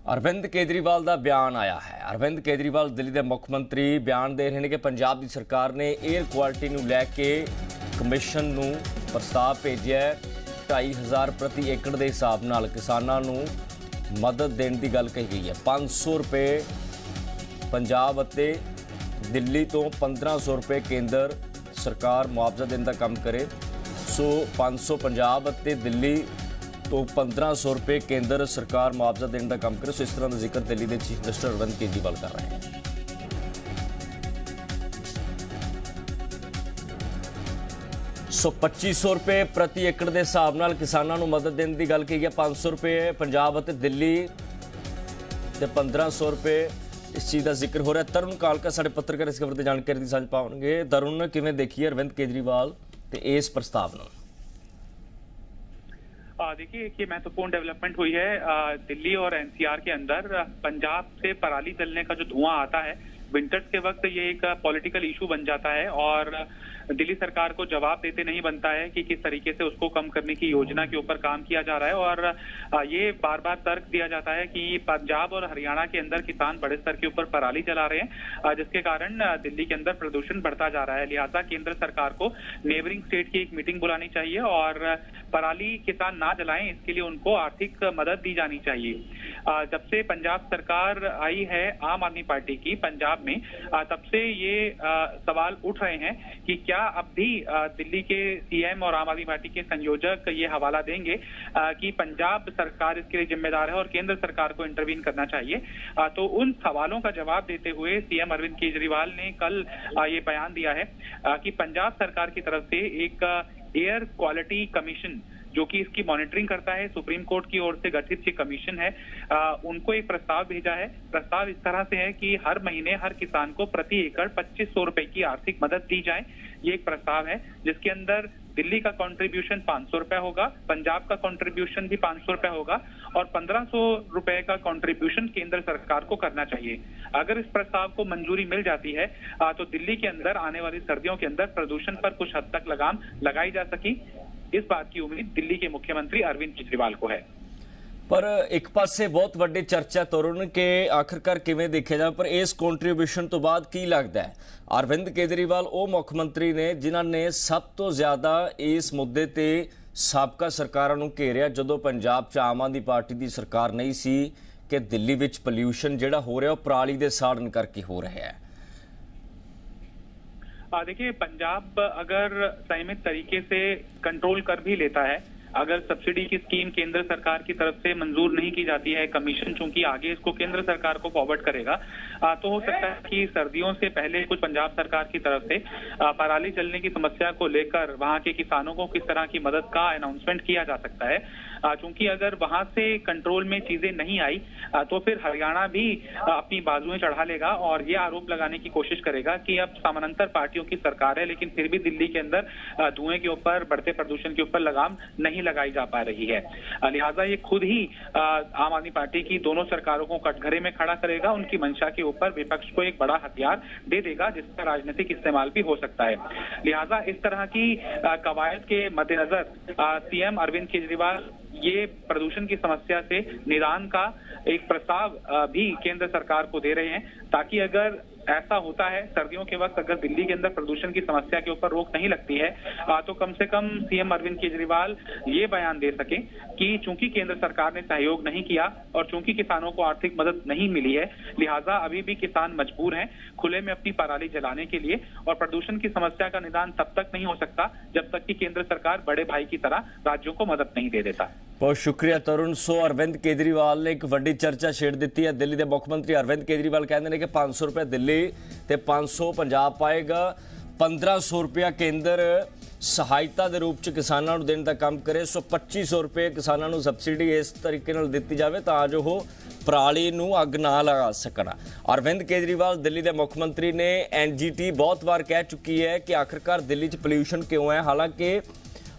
अरविंद केजरीवाल का बयान आया है। अरविंद केजरीवाल दिल्ली के मुख्य मंत्री बयान दे रहे हैं कि पंजाब की सरकार ने एयर क्वालिटी को लैके कमिशन नूं प्रस्ताव भेजिया है। 2500 प्रति एकड़ के हिसाब नाल किसानों नूं मदद देने की गल कही गई है। 500 रुपये पंजाब अते दिल्ली तो 1500 रुपये केंद्र सरकार मुआवजा देने का काम करे। सो 500 पंजाब अते दिल्ली तो 1500 रुपये केंद्र सरकार मुआवजा देने का काम करे। सो इस तरह का जिक्र दिल्ली के चीफ मिनिस्टर अरविंद केजरीवाल कर रहे हैं। सो 2500 रुपये प्रति एकड़ के हिसाब नाल किसानों को मदद देने की गल की है। 500 रुपये पंजाब और दिल्ली ते 1500 रुपये इस चीज़ का जिक्र हो रहा है। तरुण कालका साडे पत्रकार इस खबर की जानकारी दी सांझ पाउणगे। तरुण, किवें देखिए अरविंद केजरीवाल ते इस प्रस्ताव नूं? देखिए, एक ये महत्वपूर्ण डेवलपमेंट हुई है। दिल्ली और एनसीआर के अंदर पंजाब से पराली जलने का जो धुआं आता है विंटर्स के वक्त, ये एक पॉलिटिकल इशू बन जाता है और दिल्ली सरकार को जवाब देते नहीं बनता है कि किस तरीके से उसको कम करने की योजना के ऊपर काम किया जा रहा है। और ये बार बार तर्क दिया जाता है कि पंजाब और हरियाणा के अंदर किसान बड़े स्तर के ऊपर पराली जला रहे हैं, जिसके कारण दिल्ली के अंदर प्रदूषण बढ़ता जा रहा है। लिहाजा केंद्र सरकार को नेबरिंग स्टेट की एक मीटिंग बुलानी चाहिए और पराली किसान ना जलाएं, इसके लिए उनको आर्थिक मदद दी जानी चाहिए। जब से पंजाब सरकार आई है आम आदमी पार्टी की पंजाब में, तब से ये सवाल उठ रहे हैं कि क्या अब भी दिल्ली के सीएम और आम आदमी पार्टी के संयोजक ये हवाला देंगे कि पंजाब सरकार इसके लिए जिम्मेदार है और केंद्र सरकार को इंटरवीन करना चाहिए। तो उन सवालों का जवाब देते हुए सीएम अरविंद केजरीवाल ने कल ये बयान दिया है कि पंजाब सरकार की तरफ से एक एयर क्वालिटी कमीशन, जो कि इसकी मॉनिटरिंग करता है, सुप्रीम कोर्ट की ओर से गठित ये कमीशन है, उनको एक प्रस्ताव भेजा है। प्रस्ताव इस तरह से है कि हर महीने हर किसान को प्रति एकड़ 2500 रुपए की आर्थिक मदद दी जाए। ये एक प्रस्ताव है जिसके अंदर दिल्ली का कंट्रीब्यूशन 500 रुपए होगा, पंजाब का कंट्रीब्यूशन भी 500 रुपए होगा और 1500 रुपए का कंट्रीब्यूशन केंद्र सरकार को करना चाहिए। अगर इस प्रस्ताव को मंजूरी मिल जाती है तो दिल्ली के अंदर आने वाली सर्दियों के अंदर प्रदूषण पर कुछ हद तक लगाम लगाई जा सकी। इस बात की उम्मीद दिल्ली के मुख्यमंत्री अरविंद केजरीवाल को है। पर एक पासे बहुत वड्डी चर्चा तरुण के आखिरकार किवें देखिया जाए, पर इस कंट्रीब्यूशन तो बाद की लगता है अरविंद केजरीवाल वो मुख्यमंत्री ने जिन्हां ने सब तो ज्यादा इस मुद्दे ते साबका सरकारां नूं घेरिया जदों पंजाब च आम आदमी पार्टी की सरकार नहीं सी कि दिल्ली विच पोल्यूशन जिहड़ा हो रहा पराली दे साड़न करके हो रहा है। देखिए, पंजाब अगर संयमित तरीके से कंट्रोल कर भी लेता है, अगर सब्सिडी की स्कीम केंद्र सरकार की तरफ से मंजूर नहीं की जाती है, कमीशन चूंकि आगे इसको केंद्र सरकार को फॉरवर्ड करेगा, तो हो सकता है कि सर्दियों से पहले कुछ पंजाब सरकार की तरफ से पराली जलने की समस्या को लेकर वहां के किसानों को किस तरह की मदद का अनाउंसमेंट किया जा सकता है। चूंकि अगर वहां से कंट्रोल में चीजें नहीं आई तो फिर हरियाणा भी अपनी बाजुएं चढ़ा लेगा और ये आरोप लगाने की कोशिश करेगा कि अब समानांतर पार्टियों की सरकार है लेकिन फिर भी दिल्ली के अंदर धुएं के ऊपर, बढ़ते प्रदूषण के ऊपर लगाम नहीं लगाई जा पा रही है। लिहाजा ये खुद ही आम आदमी पार्टी की दोनों सरकारों को कटघरे में खड़ा करेगा, उनकी मंशा के ऊपर विपक्ष को एक बड़ा हथियार दे देगा जिसका राजनीतिक इस्तेमाल भी हो सकता है। लिहाजा इस तरह की कवायद के मद्देनजर सीएम अरविंद केजरीवाल ये प्रदूषण की समस्या से निदान का एक प्रस्ताव भी केंद्र सरकार को दे रहे हैं, ताकि अगर ऐसा होता है सर्दियों के वक्त अगर दिल्ली के अंदर प्रदूषण की समस्या के ऊपर रोक नहीं लगती है तो कम से कम सीएम अरविंद केजरीवाल ये बयान दे सके कि चूंकि केंद्र सरकार ने सहयोग नहीं किया और चूंकि किसानों को आर्थिक मदद नहीं मिली है, लिहाजा अभी भी किसान मजबूर हैं खुले में अपनी पराली जलाने के लिए और प्रदूषण की समस्या का निदान तब तक नहीं हो सकता जब तक कि केंद्र सरकार बड़े भाई की तरह राज्यों को मदद नहीं दे देता। बहुत शुक्रिया तरुण। सो अरविंद केजरीवाल ने एक वड्डी चर्चा छेड़ दी है। दिल्ली के मुख्यमंत्री अरविंद केजरीवाल कहते हैं कि 500 रुपये दिल्ली ते 500 पंजाब पाएगा, 1500 रुपया केंद्र सहायता के रूप में किसानों को देने का काम करे। सो 2500 रुपये किसानों को सबसिडी इस तरीके दी जाए तां जो वो पराली नूं अग ना लगा सकन। अरविंद केजरीवाल दिल्ली के मुख्यमंत्री ने एनजीटी बहुत बार कह चुकी है कि आखिरकार दिल्ली च पोल्यूशन क्यों है। हालांकि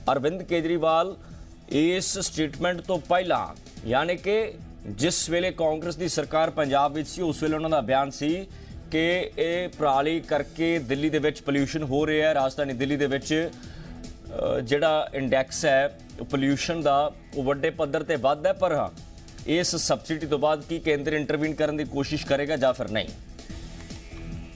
अरविंद केजरीवाल इस स्टेटमेंट तो पहला यानी कि जिस वेले कांग्रेस की सरकार पंजाब विच सी उस वेले उन्होंने बयान सी कि ये पराली करके दिल्ली दे विच पोल्यूशन हो रहा है। राजधानी दिल्ली दे विच जिहड़ा इंडैक्स है पोल्यूशन का वो वड्डे पद्धर ते वध है, पर हाँ ਇਸ ਸਬਸਿਡੀ ਤੋਂ ਬਾਅਦ ਕੀ ਕੇਂਦਰ ਇੰਟਰਵੀਨ ਕਰਨ ਦੀ ਕੋਸ਼ਿਸ਼ ਕਰੇਗਾ ਜਾਂ ਫਿਰ ਨਹੀਂ।